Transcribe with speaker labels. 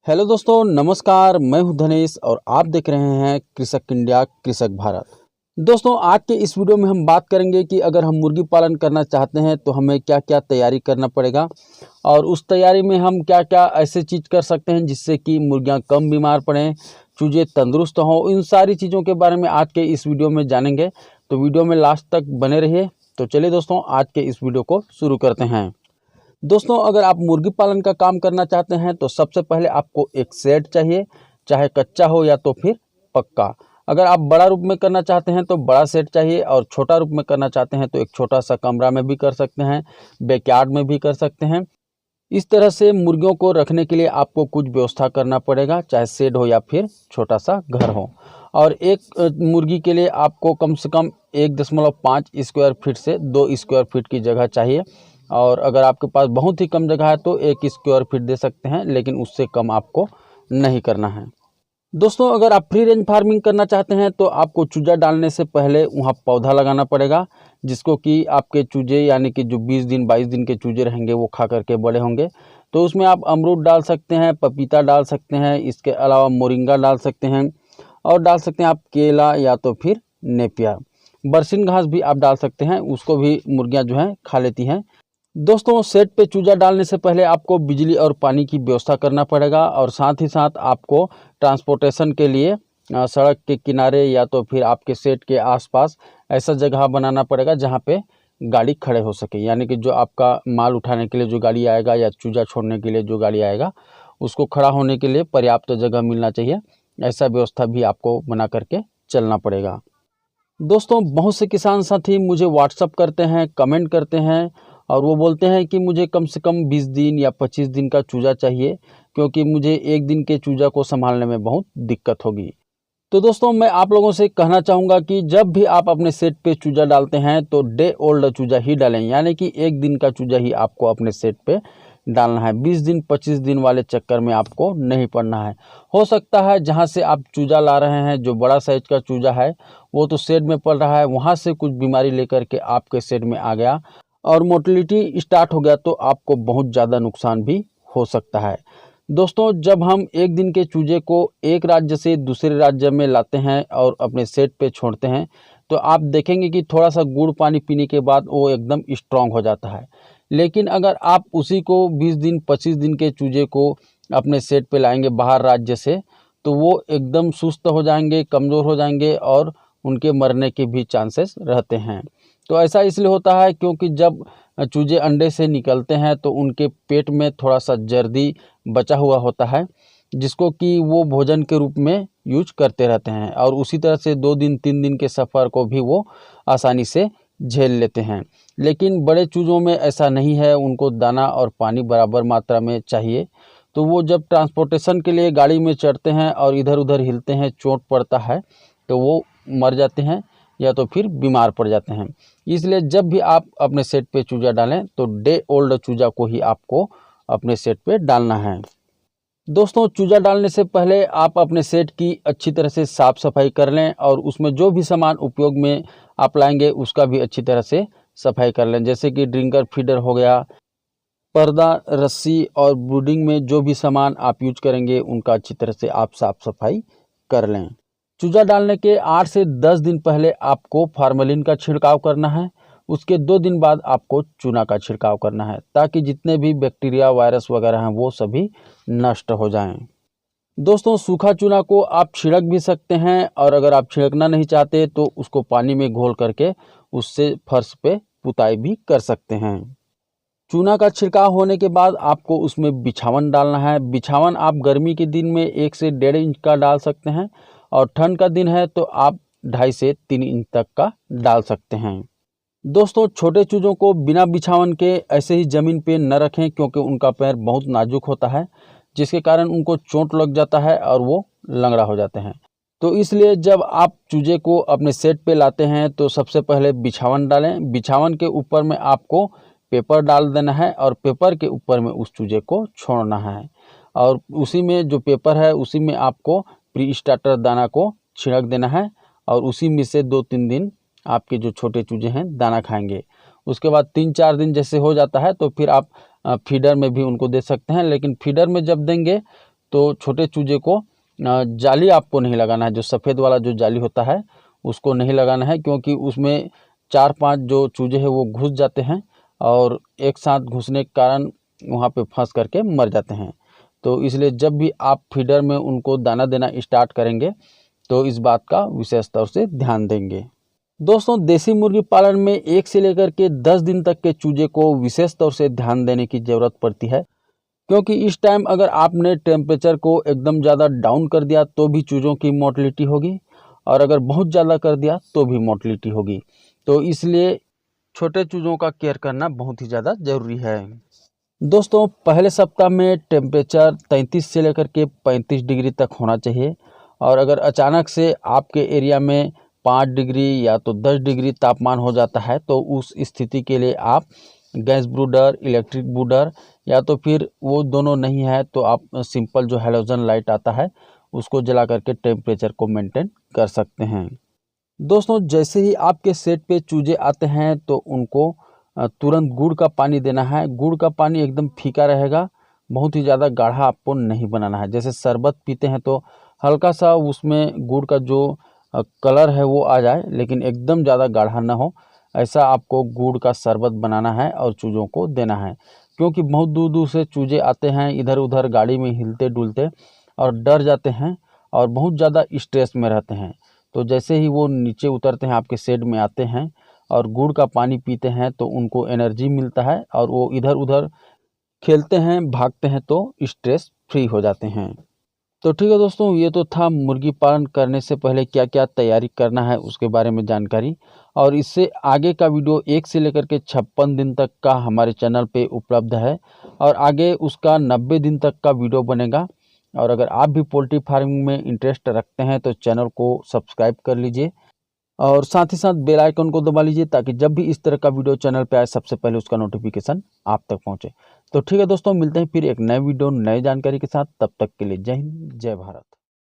Speaker 1: Hello दोस्तों, नमस्कार। मैं हूं धनेश और आप देख रहे हैं कृषक इंडिया कृषक भारत। दोस्तों, आज के इस वीडियो में हम बात करेंगे कि अगर हम मुर्गी पालन करना चाहते हैं तो हमें क्या क्या तैयारी करना पड़ेगा और उस तैयारी में हम क्या क्या ऐसे चीज़ कर सकते हैं जिससे कि मुर्गियां कम बीमार पड़ें, चूजे तंदुरुस्त हों। इन सारी चीज़ों के बारे में आज के इस वीडियो में जानेंगे, तो वीडियो में लास्ट तक बने रहिए। तो चलिए दोस्तों, आज के इस वीडियो को शुरू करते हैं। दोस्तों, अगर आप मुर्गी पालन का काम करना चाहते हैं तो सबसे पहले आपको एक शेड चाहिए, चाहे कच्चा हो या तो फिर पक्का। अगर आप बड़ा रूप में करना चाहते हैं तो बड़ा शेड चाहिए और छोटा रूप में करना चाहते हैं तो एक छोटा सा कमरा में भी कर सकते हैं, बैकयार्ड में भी कर सकते हैं। इस तरह से मुर्गियों को रखने के लिए आपको कुछ व्यवस्था करना पड़ेगा, चाहे शेड हो या फिर छोटा सा घर हो। और एक मुर्गी के लिए आपको कम से कम 1.5 स्क्वायर फीट से 2 स्क्वायर फीट की जगह चाहिए। और अगर आपके पास बहुत ही कम जगह है तो 1 स्क्वायर फीट दे सकते हैं, लेकिन उससे कम आपको नहीं करना है। दोस्तों, अगर आप फ्री रेंज फार्मिंग करना चाहते हैं तो आपको चूजा डालने से पहले वहाँ पौधा लगाना पड़ेगा, जिसको कि आपके चूजे यानी कि जो 20 दिन 22 दिन के चूजे रहेंगे वो खा करके बड़े होंगे। तो उसमें आप अमरूद डाल सकते हैं, पपीता डाल सकते हैं, इसके अलावा मोरिंगा डाल सकते हैं और डाल सकते हैं आप केला या तो फिर नेपियर। बरसीन घास भी आप डाल सकते हैं, उसको भी मुर्गियाँ जो हैं खा लेती हैं। दोस्तों, सेट पे चूजा डालने से पहले आपको बिजली और पानी की व्यवस्था करना पड़ेगा और साथ ही साथ आपको ट्रांसपोर्टेशन के लिए सड़क के किनारे या तो फिर आपके सेट के आसपास ऐसा जगह बनाना पड़ेगा जहाँ पे गाड़ी खड़े हो सके, यानी कि जो आपका माल उठाने के लिए जो गाड़ी आएगा या चूजा छोड़ने के लिए जो गाड़ी आएगा उसको खड़ा होने के लिए पर्याप्त जगह मिलना चाहिए। ऐसा व्यवस्था भी आपको बना करके चलना पड़ेगा। दोस्तों, बहुत से किसान साथी मुझे व्हाट्सअप करते हैं, कमेंट करते हैं और वो बोलते हैं कि मुझे कम से कम 20 दिन या 25 दिन का चूजा चाहिए, क्योंकि मुझे एक दिन के चूजा को संभालने में बहुत दिक्कत होगी। तो दोस्तों, मैं आप लोगों से कहना चाहूँगा कि जब भी आप अपने सेट पे चूजा डालते हैं तो डे ओल्ड चूजा ही डालें, यानी कि एक दिन का चूजा ही आपको अपने सेट पे डालना है। 20 दिन 25 दिन वाले चक्कर में आपको नहीं पड़ना है। हो सकता है जहाँ से आप चूजा ला रहे हैं, जो बड़ा साइज का चूजा है वो तो सेट में पड़ रहा है, वहाँ से कुछ बीमारी लेकर के आपके सेट में आ गया और मोटिलिटी स्टार्ट हो गया तो आपको बहुत ज़्यादा नुकसान भी हो सकता है। दोस्तों, जब हम एक दिन के चूजे को एक राज्य से दूसरे राज्य में लाते हैं और अपने सेट पे छोड़ते हैं तो आप देखेंगे कि थोड़ा सा गुड़ पानी पीने के बाद वो एकदम स्ट्रांग हो जाता है। लेकिन अगर आप उसी को 20 दिन 25 दिन के चूजे को अपने सेट पे लाएंगे बाहर राज्य से, तो वो एकदम सुस्त हो जाएंगे, कमज़ोर हो जाएंगे और उनके मरने के भी चांसेस रहते हैं। तो ऐसा इसलिए होता है क्योंकि जब चूजे अंडे से निकलते हैं तो उनके पेट में थोड़ा सा जर्दी बचा हुआ होता है, जिसको कि वो भोजन के रूप में यूज करते रहते हैं और उसी तरह से 2 दिन 3 दिन के सफ़र को भी वो आसानी से झेल लेते हैं। लेकिन बड़े चूज़ों में ऐसा नहीं है, उनको दाना और पानी बराबर मात्रा में चाहिए। तो वो जब ट्रांसपोर्टेशन के लिए गाड़ी में चढ़ते हैं और इधर उधर हिलते हैं, चोट पड़ता है तो वो मर जाते हैं या तो फिर बीमार पड़ जाते हैं। इसलिए जब भी आप अपने सेट पे चूजा डालें तो डे ओल्ड चूजा को ही आपको अपने सेट पे डालना है। दोस्तों, चूजा डालने से पहले आप अपने सेट की अच्छी तरह से साफ़ सफाई कर लें और उसमें जो भी सामान उपयोग में आप लाएंगे उसका भी अच्छी तरह से सफाई कर लें, जैसे कि ड्रिंकर फीडर हो गया, पर्दा, रस्सी और ब्रूडिंग में जो भी सामान आप यूज करेंगे उनका अच्छी तरह से आप साफ़ सफाई कर लें। चूजा डालने के 8 से 10 दिन पहले आपको फार्मेलिन का छिड़काव करना है। उसके 2 दिन बाद आपको चूना का छिड़काव करना है, ताकि जितने भी बैक्टीरिया वायरस वगैरह हैं वो सभी नष्ट हो जाएं। दोस्तों, सूखा चूना को आप छिड़क भी सकते हैं और अगर आप छिड़कना नहीं चाहते तो उसको पानी में घोल करके उससे फर्श पे पुताई भी कर सकते हैं। चूना का छिड़काव होने के बाद आपको उसमें बिछावन डालना है। बिछावन आप गर्मी के दिन में 1 से 1.5 इंच का डाल सकते हैं और ठंड का दिन है तो आप 2.5 से 3 इंच तक का डाल सकते हैं। दोस्तों, छोटे चूज़ों को बिना बिछावन के ऐसे ही ज़मीन पे न रखें, क्योंकि उनका पैर बहुत नाजुक होता है, जिसके कारण उनको चोट लग जाता है और वो लंगड़ा हो जाते हैं। तो इसलिए जब आप चूजे को अपने सेट पे लाते हैं तो सबसे पहले बिछावन डालें। बिछावन के ऊपर में आपको पेपर डाल देना है और पेपर के ऊपर में उस चूजे को छोड़ना है और उसी में जो पेपर है उसी में आपको प्री स्टार्टर दाना को छिड़क देना है और उसी में से 2-3 दिन आपके जो छोटे चूजे हैं दाना खाएंगे। उसके बाद 3-4 दिन जैसे हो जाता है तो फिर आप फीडर में भी उनको दे सकते हैं, लेकिन फीडर में जब देंगे तो छोटे चूजे को जाली आपको नहीं लगाना है, जो सफ़ेद वाला जो जाली होता है उसको नहीं लगाना है, क्योंकि उसमें 4-5 जो चूजे हैं वो घुस जाते हैं और एक साथ घुसने के कारण वहाँ पे फंस करके मर जाते हैं। तो इसलिए जब भी आप फीडर में उनको दाना देना स्टार्ट करेंगे तो इस बात का विशेष तौर से ध्यान देंगे। दोस्तों, देसी मुर्गी पालन में 1 से लेकर के 10 दिन तक के चूजे को विशेष तौर से ध्यान देने की ज़रूरत पड़ती है, क्योंकि इस टाइम अगर आपने टेम्परेचर को एकदम ज़्यादा डाउन कर दिया तो भी चूज़ों की मोर्टेलिटी होगी, और अगर बहुत ज़्यादा कर दिया तो भी मोर्टेलिटी होगी। तो इसलिए छोटे चूज़ों का केयर करना बहुत ही ज़्यादा ज़रूरी है। दोस्तों, पहले सप्ताह में टेम्परेचर 33 से लेकर के 35 डिग्री तक होना चाहिए, और अगर अचानक से आपके एरिया में 5 डिग्री या तो 10 डिग्री तापमान हो जाता है तो उस स्थिति के लिए आप गैस ब्रूडर, इलेक्ट्रिक ब्रूडर, या तो फिर वो दोनों नहीं है तो आप सिंपल जो हैलोजन लाइट आता है उसको जला करके टेम्परेचर को मेंटेन कर सकते हैं। दोस्तों, जैसे ही आपके सेट पे चूजे आते हैं तो उनको तुरंत गुड़ का पानी देना है। गुड़ का पानी एकदम फीका रहेगा, बहुत ही ज़्यादा गाढ़ा आपको नहीं बनाना है। जैसे शरबत पीते हैं तो हल्का सा उसमें गुड़ का जो कलर है वो आ जाए, लेकिन एकदम ज़्यादा गाढ़ा ना हो, ऐसा आपको गुड़ का शरबत बनाना है और चूज़ों को देना है। क्योंकि बहुत दूर दूर से चूजे आते हैं, इधर उधर गाड़ी में हिलते डुलते, और डर जाते हैं और बहुत ज़्यादा स्ट्रेस में रहते हैं। तो जैसे ही वो नीचे उतरते हैं, आपके शेड में आते हैं और गुड़ का पानी पीते हैं तो उनको एनर्जी मिलता है और वो इधर उधर खेलते हैं, भागते हैं, तो स्ट्रेस फ्री हो जाते हैं। तो ठीक है दोस्तों, ये तो था मुर्गी पालन करने से पहले क्या क्या तैयारी करना है उसके बारे में जानकारी। और इससे आगे का वीडियो 1 से लेकर के 56 दिन तक का हमारे चैनल पे उपलब्ध है, और आगे उसका 90 दिन तक का वीडियो बनेगा। और अगर आप भी पोल्ट्री फार्मिंग में इंटरेस्ट रखते हैं तो चैनल को सब्सक्राइब कर लीजिए, और साथ ही साथ बेल आइकन को दबा लीजिए, ताकि जब भी इस तरह का वीडियो चैनल पे आए सबसे पहले उसका नोटिफिकेशन आप तक पहुंचे। तो ठीक है दोस्तों, मिलते हैं फिर एक नए वीडियो नए जानकारी के साथ। तब तक के लिए जय हिंद, जय भारत।